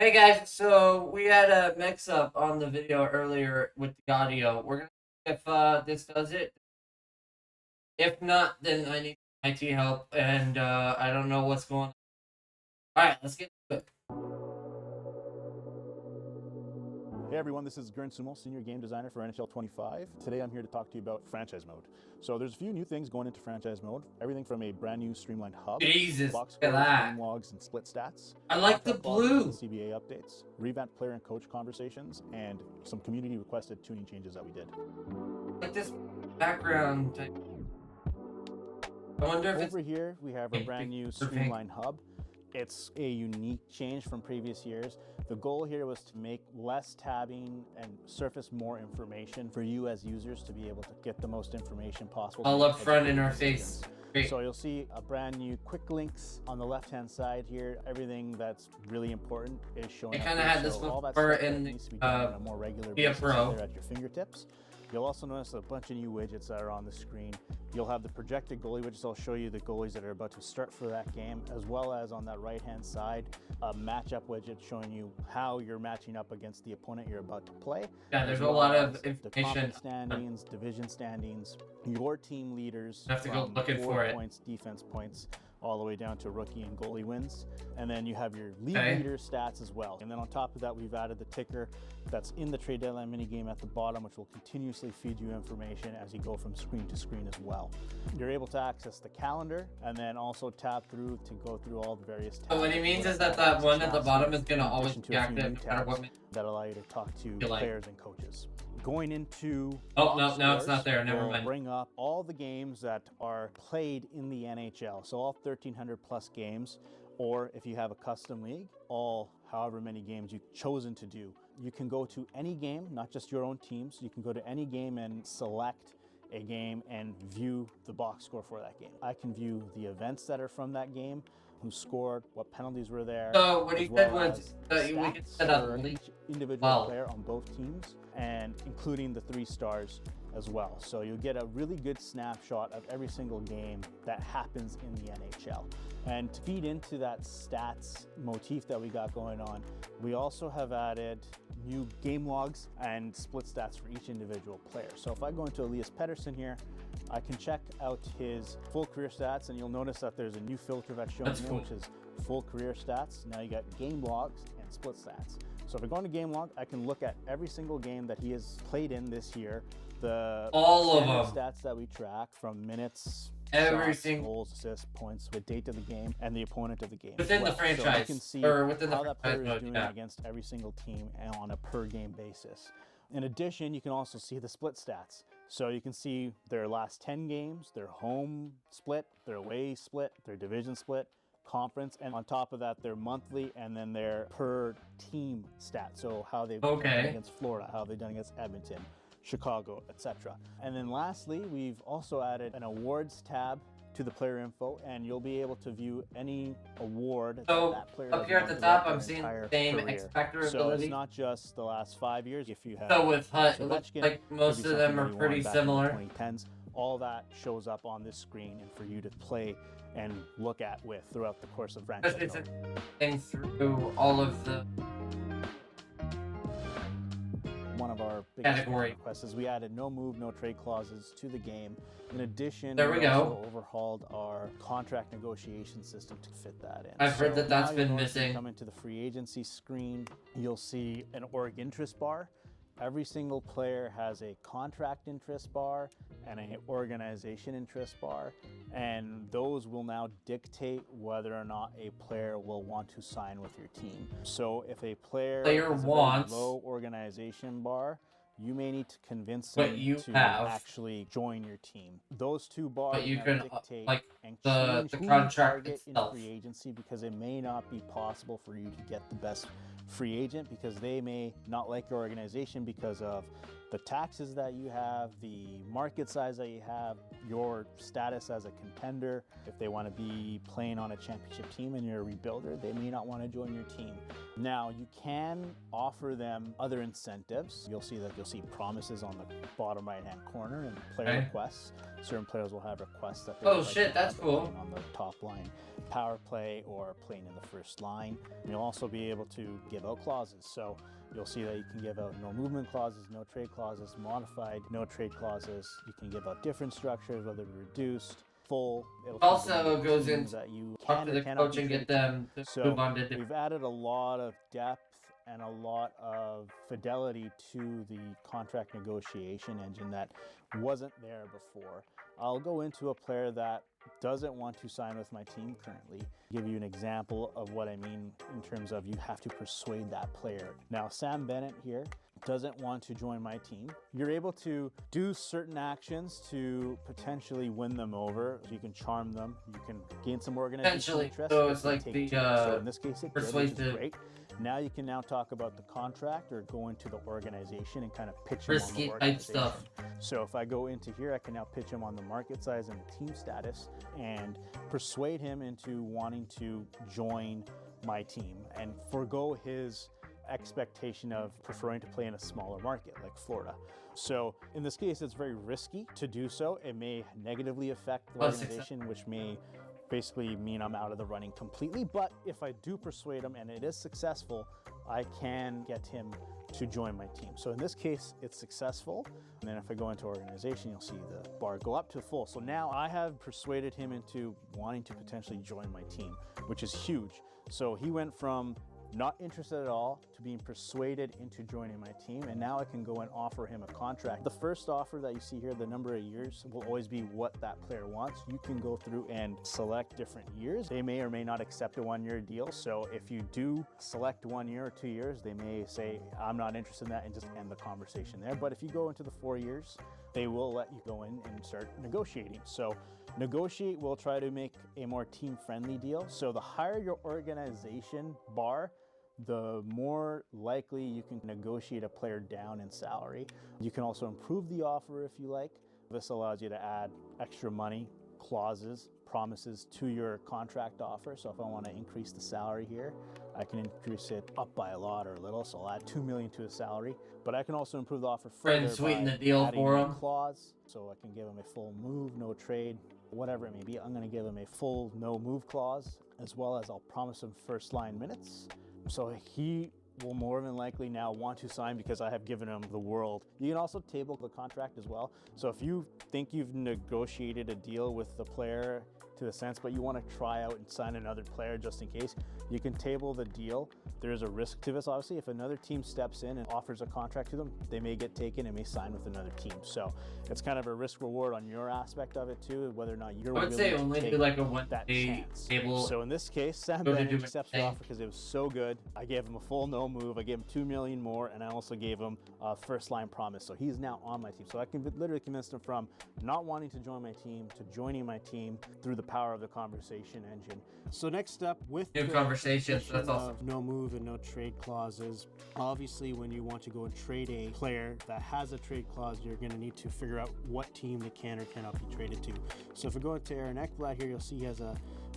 Hey guys, so we had a mix-up on the video earlier with the audio. We're gonna see if this does it. If not, then I need IT help, and I don't know what's going on. All right, let's get to it. Hey everyone, this is Gern Sumo, Senior Game Designer for NHL 25. Today I'm here to talk to you about franchise mode. So there's a few new things going into franchise mode. Everything from a brand new streamlined hub, Jesus, box look at scores, that. game logs, and split stats. I like the content blogging blue. and CBA updates, revamped player and coach conversations, and some community requested tuning changes that we did. Like this background type. I wonder if Over here we have a brand new streamlined hub. It's a unique change from previous years. The goal here was to make less tabbing and surface more information for you as users to be able to get the most information possible. All up front interface. Great. So you'll see a brand new quick links on the left hand side here. Everything that's really important is shown. It kind of had this before in the on a more regular basis Pro. there at your fingertips. You'll also notice a bunch of new widgets that are on the screen. You'll have the projected goalie widgets. I'll show you the goalies that are about to start for that game, as well as on that right-hand side, a matchup widget showing you how you're matching up against the opponent you're about to play. Yeah, there's a lot of information. The conference standings, division standings, your team leaders. I have to go looking for it. Points, defense points, all the way down to rookie and goalie wins. And then you have your league leader stats as well. And then on top of that, we've added the ticker that's in the trade deadline minigame at the bottom, which will continuously feed you information as you go from screen to screen as well. You're able to access the calendar and then also tab through to go through all the various tabs. So what he means is that that one at the bottom is going to always be active no matter what. That allow you to talk to players and coaches. Going into no, it's not there. Never mind. Bring up all the games that are played in the NHL. So all 1,300 plus games, or if you have a custom league, all however many games you've chosen to do. You can go to any game, not just your own teams. You can go to any game and select a game and view the box score for that game. I can view the events that are from that game, who scored, what penalties were there. So what he said was that we could set up each individual player on both teams, and including the 3 stars as well. So you'll get a really good snapshot of every single game that happens in the NHL. And to feed into that stats motif that we got going on, we also have added new game logs and split stats for each individual player. So if I go into Elias Pettersson here, I can check out his full career stats, and you'll notice that there's a new filter that's shown here, which is full career stats. Now you got game logs and split stats. So if I go into game log, I can look at every single game that he has played in this year, all of them stats that we track, from minutes, every shots, single goals, assists, points, with date of the game and the opponent of the game within the franchise. So you can see or within how the that player franchise is doing against every single team and on a per game basis. In addition, you can also see the split stats. So you can see their last 10 games, their home split, their away split, their division split, conference, and on top of that, their monthly and then their per team stats. So how they've done against Florida, how they've done against Edmonton, Chicago, etc. And then lastly, we've also added an awards tab to the player info, and you'll be able to view any award that player up here at the top, I'm seeing the same expector ability. So it's not just the last 5 years. If you have with Hut, it looks like most of them are pretty similar. 2010s, all that shows up on this screen and for you to play and look at with throughout the course of franchise mode. It's through all of the one of our biggest requests is we added no move, no trade clauses to the game. In addition, we also overhauled our contract negotiation system to fit that in. I've heard that that's been missing. Come into the free agency screen, you'll see an org interest bar. Every single player has a contract interest bar and an organization interest bar, and those will now dictate whether or not a player will want to sign with your team. So if a player has a low organization bar, you may need to convince them to actually join your team. Those 2 bars dictate and change who you target in free agency, because it may not be possible for you to get the best free agent, because they may not like your organization because of the taxes that you have, the market size that you have, your status as a contender. If they want to be playing on a championship team and you're a rebuilder, they may not want to join your team. Now, you can offer them other incentives. You'll see promises on the bottom right-hand corner and player requests. Certain players will have requests that they that's cool. On the top line. power play or playing in the first line. And you'll also be able to give out clauses. So you'll see that you can give out no movement clauses, no trade clauses, modified no trade clauses. You can give out different structures, whether reduced, full. Also goes into into that you talk can to or the cannot coach be and get traded to. them to So move on to different. we've added a lot of depth and a lot of fidelity to the contract negotiation engine that wasn't there before. I'll go into a player that doesn't want to sign with my team currently. Give you an example of what I mean in terms of you have to persuade that player. Now, Sam Bennett here doesn't want to join my team. You're able to do certain actions to potentially win them over. You can charm them. You can gain some organization interest. So it's like the so in this case, it did, which is great. Now you can now talk about the contract or go into the organization and kind of pitch him on the organization. Stuff. So if I go into here, I can now pitch him on the market size and the team status and persuade him into wanting to join my team and forego his expectation of preferring to play in a smaller market like Florida. So in this case, it's very risky to do so. It may negatively affect the organization, which may basically mean I'm out of the running completely. But if I do persuade him and it is successful, I can get him to join my team. So in this case, it's successful. And then if I go into organization, you'll see the bar go up to full. So now I have persuaded him into wanting to potentially join my team, which is huge. So he went from not interested at all to being persuaded into joining my team, and now I can go and offer him a contract. The first offer that you see here, the number of years, will always be what that player wants. You can go through and select different years. They may or may not accept a 1-year deal, so if you do select 1 year or 2 years, they may say, I'm not interested in that, and just end the conversation there. But if you go into the 4 years, they will let you go in and start negotiating. So negotiate will try to make a more team-friendly deal. So the higher your organization bar, the more likely you can negotiate a player down in salary. You can also improve the offer if you like. This allows you to add extra money, clauses, promises to your contract offer. So if I want to increase the salary here, I can increase it up by a lot or a little. So I'll add $2 million to his salary, but I can also improve the offer further sweeten by the deal adding for a him. clause. So I can give him a full move, no trade, whatever it may be. I'm going to give him a full no move clause, as well as I'll promise him first line minutes. So he will more than likely now want to sign because I have given him the world. You can also table the contract as well. So if you think you've negotiated a deal with the player to the sense, but you want to try out and sign another player just in case, you can table the deal. There's a risk to this, obviously. If another team steps in and offers a contract to them, they may get taken and may sign with another team. So it's kind of a risk reward on your aspect of it too, whether or not you're willing say to only take do like a that 1-day chance. table. So in this case, Sam Bennett accepts the offer because it was so good. I gave him a full no move. I gave him $2 million more, and I also gave him a first line promise. So he's now on my team. So I can literally convince him from not wanting to join my team to joining my team through the power of the conversation engine. So next up with New conversations. That's awesome. no move and no trade clauses. Obviously, when you want to go and trade a player that has a trade clause, you're going to need to figure out what team they can or cannot be traded to. So if we go into Aaron Ekblad here, you'll see he has a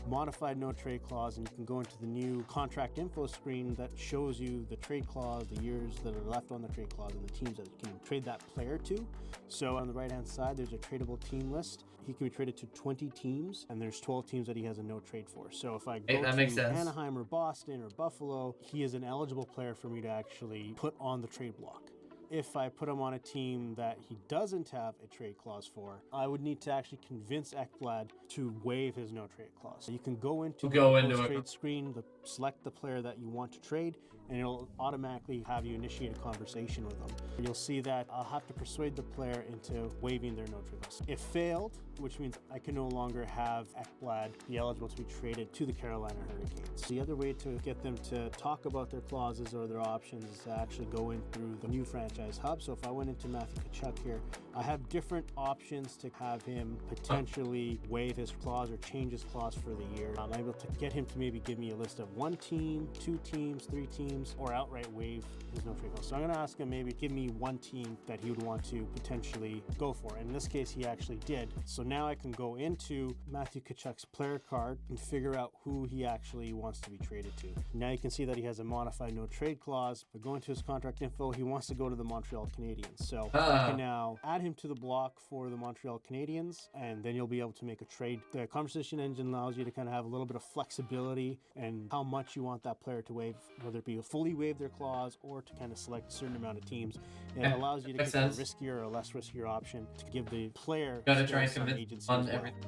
modified no trade clause, and you can go into the new contract info screen that shows you the trade clause, the years that are left on the trade clause, and the teams that you can trade that player to. So on the right hand side, there's a tradable team list. He can be traded to 20 teams, and there's 12 teams that he has a no trade for. So if I go to Anaheim or Boston or Buffalo, he is an eligible player for me to actually put on the trade block. If I put him on a team that he doesn't have a trade clause for, I would need to actually convince Ekblad to waive his no trade clause. So you can go into the trade screen, select the player that you want to trade, and it'll automatically have you initiate a conversation with them. You'll see that I'll have to persuade the player into waiving their no trade clause. If failed, which means I can no longer have Ekblad be eligible to be traded to the Carolina Hurricanes. The other way to get them to talk about their clauses or their options is to actually go in through the new franchise hub. So if I went into Matthew Tkachuk here, I have different options to have him potentially waive his clause or change his clause for the year. I'm able to get him to maybe give me a list of 1 team, 2 teams, 3 teams, or outright waive his no trade clause. So I'm going to ask him maybe give me 1 team that he would want to potentially go for. And in this case, he actually did. So now I can go into Matthew Tkachuk's player card and figure out who he actually wants to be traded to. Now you can see that he has a modified no trade clause, but going to his contract info, he wants to go to the Montreal Canadiens. So I can now add him him to the block for the Montreal Canadiens, and then you'll be able to make a trade. The conversation engine allows you to kind of have a little bit of flexibility and how much you want that player to waive, whether it be a fully waive their clause or to kind of select a certain amount of teams. And it allows you to Makes get a sense. riskier or less riskier option to give the player Gotta try and some convince agency on as well. everything.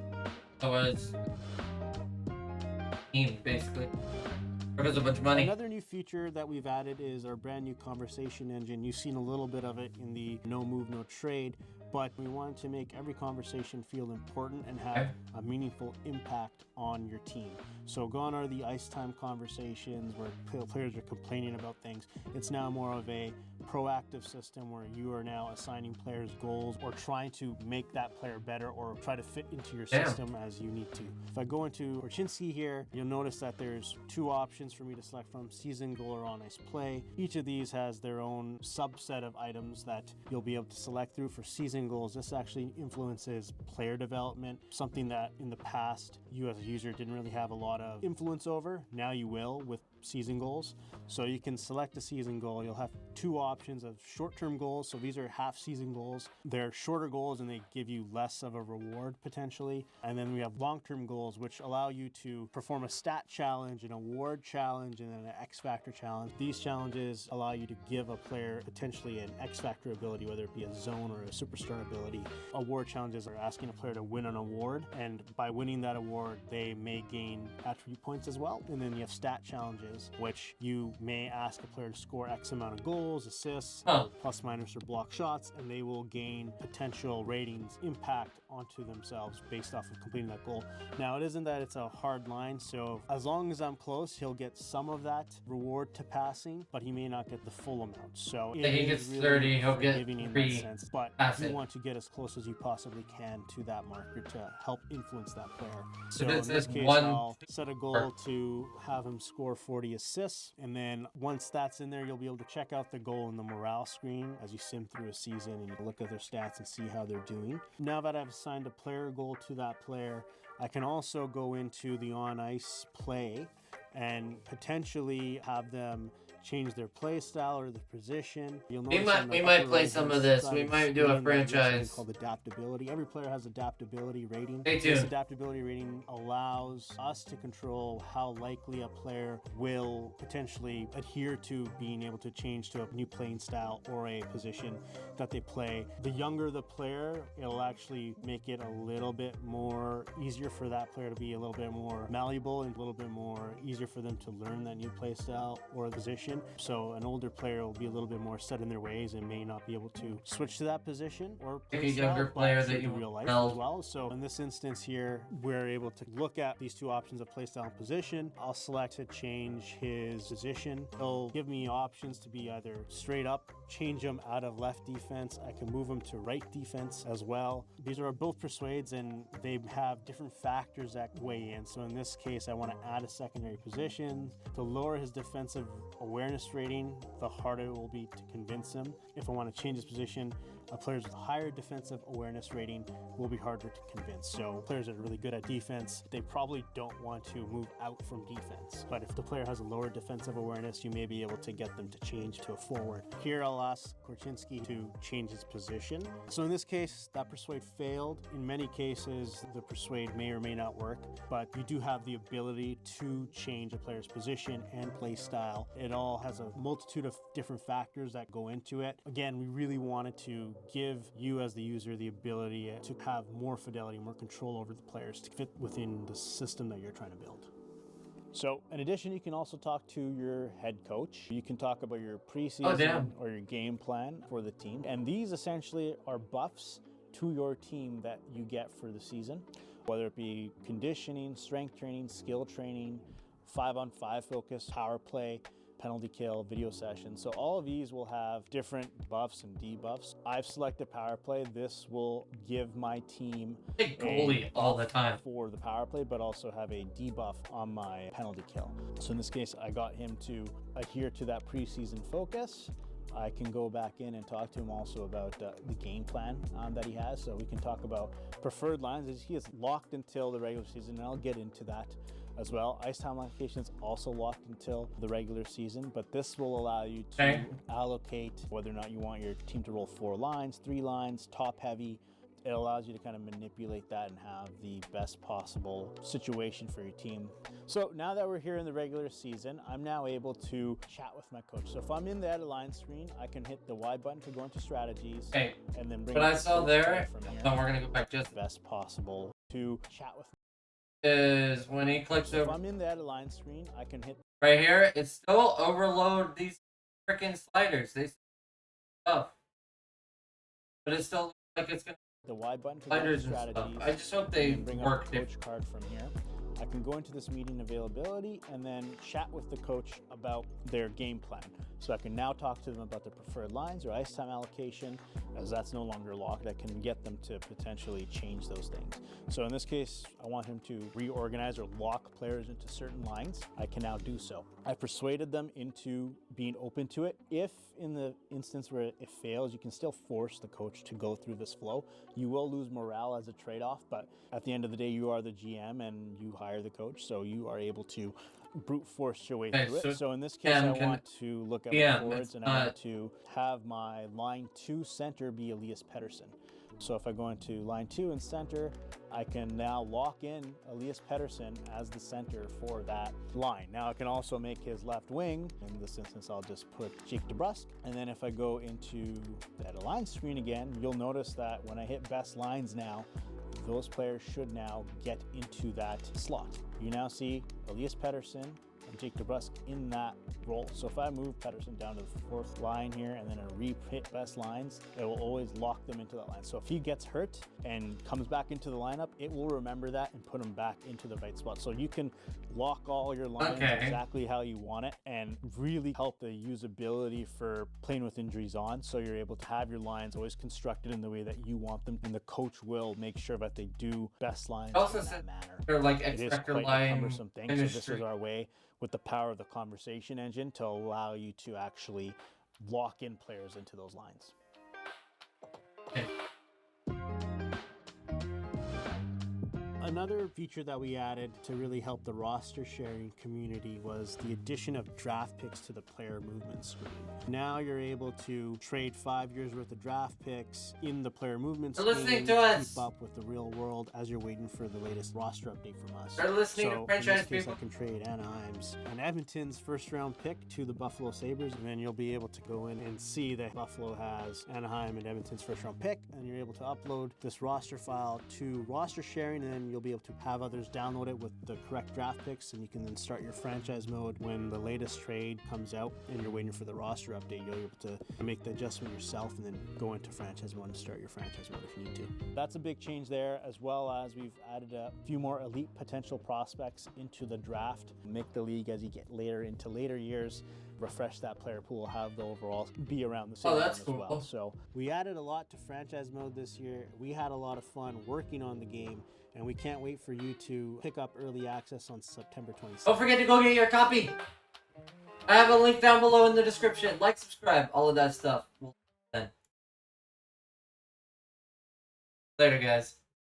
Otherwise, team basically. There's a bunch of money. Another new feature that we've added is our brand new conversation engine. You've seen a little bit of it in the no move, no trade, but we wanted to make every conversation feel important and have a meaningful impact on your team. So gone are the ice time conversations where players are complaining about things. It's now more of a proactive system where you are now assigning players goals or trying to make that player better or try to fit into your system as you need to. If I go into Korchinski here, you'll notice that there's two options for me to select from: season goal or on ice play. Each of these has their own subset of items that you'll be able to select through. For season goals, this actually influences player development, something that in the past you as a user didn't really have a lot of influence over. Now you will with season goals. So you can select a season goal. You'll have two options of short-term goals. So these are half season goals. They're shorter goals and they give you less of a reward potentially. And then we have long-term goals, which allow you to perform a stat challenge, an award challenge, and then an X Factor challenge. These challenges allow you to give a player potentially an X Factor ability, whether it be a zone or a superstar ability. Award challenges are asking a player to win an award, and by winning that award, they may gain attribute points as well. And then you have stat challenges, which you may ask a player to score X amount of goals, assists, plus minus or block shots, and they will gain potential ratings impact onto themselves based off of completing that goal. Now, it isn't that it's a hard line, so as long as I'm close, he'll get some of that reward to passing, but he may not get the full amount. So if he gets 30, he'll get in 3 that sense, but you want to get as close as you possibly can to that marker to help influence that player. So in this case, I'll set a goal to have him score 40 assists, and then once that's in there, you'll be able to check out the goal in the morale screen as you sim through a season and you look at their stats and see how they're doing. Now that I've assigned a player goal to that player, I can also go into the on ice play and potentially have them change their play style or their position. You'll notice we might play some of this. We might do a franchise called adaptability. Every player has adaptability rating. Stay tuned. This adaptability rating allows us to control how likely a player will potentially adhere to being able to change to a new playing style or a position that they play. The younger the player, it'll actually make it a little bit more easier for that player to be a little bit more malleable and a little bit more easier for them to learn that new play style or position. So an older player will be a little bit more set in their ways and may not be able to switch to that position or play a younger player that you real life know as well. So in this instance here, we're able to look at these two options of playstyle and position. I'll select to change his position. It'll give me options to be either straight up, change him out of left defense. I can move him to right defense as well. These are both persuades and they have different factors that weigh in. So in this case, I want to add a secondary position to lower his defensive awareness rating, the harder it will be to convince him. If I want to change his position, players with higher defensive awareness rating will be harder to convince. So players that are really good at defense, they probably don't want to move out from defense. But if the player has a lower defensive awareness, you may be able to get them to change to a forward. Here I'll ask Korchinski to change his position. So in this case, that persuade failed. In many cases, the persuade may or may not work, but you do have the ability to change a player's position and play style. It all has a multitude of different factors that go into it. Again, we really wanted to give you as the user the ability to have more fidelity, more control over the players to fit within the system that you're trying to build. So in addition, you can also talk to your head coach. You can talk about your preseason or your game plan for the team. And these essentially are buffs to your team that you get for the season, whether it be conditioning, strength training, skill training, 5-on-5 focus, power play, penalty kill, video session. So all of these will have different buffs and debuffs. I've selected power play. This will give my team a goalie all the time for the power play, but also have a debuff on my penalty kill. So in this case, I got him to adhere to that preseason focus. I can go back in and talk to him also about the game plan that he has. So we can talk about preferred lines. He is locked until the regular season, and I'll get into that as well. Ice time allocation is also locked until the regular season, but this will allow you to allocate whether or not you want your team to roll 4 lines, 3 lines, top heavy. It allows you to kind of manipulate that and have the best possible situation for your team. So now that we're here in the regular season, I'm now able to chat with my coach. So if I'm in the edit line screen, I can hit the Y button to go into strategies, and then bring what up I the saw coach there, card from here. so we're gonna go back just Best possible to chat with. Is when he clicks So if over I'm in the edit line screen, I can hit right here, it still overload these freaking sliders. They stuff, but it still looks like it's gonna the Y button to go into sliders and stuff. strategies. I just hope they and bring up work. the coach card from here. I can go into this meeting availability and then chat with the coach about their game plan. So I can now talk to them about their preferred lines or ice time allocation, as that's no longer locked. I can get them to potentially change those things. So in this case, I want him to reorganize or lock players into certain lines. I can now do so. I persuaded them into being open to it. If in the instance where it fails, you can still force the coach to go through this flow. You will lose morale as a trade-off, but at the end of the day, you are the GM and you hire the coach, so you are able to brute force your way through it. So in this case, I want to look at my forwards and I want to have my line 2 center be Elias Pettersson. So if I go into line 2 and center, I can now lock in Elias Pettersson as the center for that line. Now I can also make his left wing. In this instance, I'll just put Jake DeBrusk. And then if I go into that line screen again, you'll notice that when I hit best lines now, those players should now get into that slot. You now see Elias Pettersson and Jake DeBrusk in that role. So if I move Pettersson down to the 4th line here and then I hit best lines, it will always lock them into that line. So if he gets hurt and comes back into the lineup, it will remember that and put him back into the right spot. So you can lock all your lines exactly how you want it and really help the usability for playing with injuries on. So you're able to have your lines always constructed in the way that you want them, and the coach will make sure that they do best lines in that manner. They're like it is quite a cumbersome thing. So this is our way with the power of the conversation engine to allow you to actually lock in players into those lines. Another feature that we added to really help the roster sharing community was the addition of draft picks to the player movement screen. Now you're able to trade 5 years worth of draft picks in the player movement screen. They're listening to us. Keep up with the real world as you're waiting for the latest roster update from us. They're listening to franchise in this case, people. I can trade Anaheim's and Edmonton's first round pick to the Buffalo Sabres, and then you'll be able to go in and see that Buffalo has Anaheim and Edmonton's first round pick, and you're able to upload this roster file to roster sharing, and then you'll be able to have others download it with the correct draft picks, and you can then start your franchise mode when the latest trade comes out and you're waiting for the roster update. You'll be able to make the adjustment yourself and then go into franchise mode and start your franchise mode if you need to. That's a big change there, as well as we've added a few more elite potential prospects into the draft. Make the league as you get later into later years, refresh that player pool, have the overall be around the same that's as cool. well. So we added a lot to franchise mode this year. We had a lot of fun working on the game, and we can't wait for you to pick up early access on September 27th. Don't forget to go get your copy. I have a link down below in the description. Like, subscribe, all of that stuff. Then. Later, guys.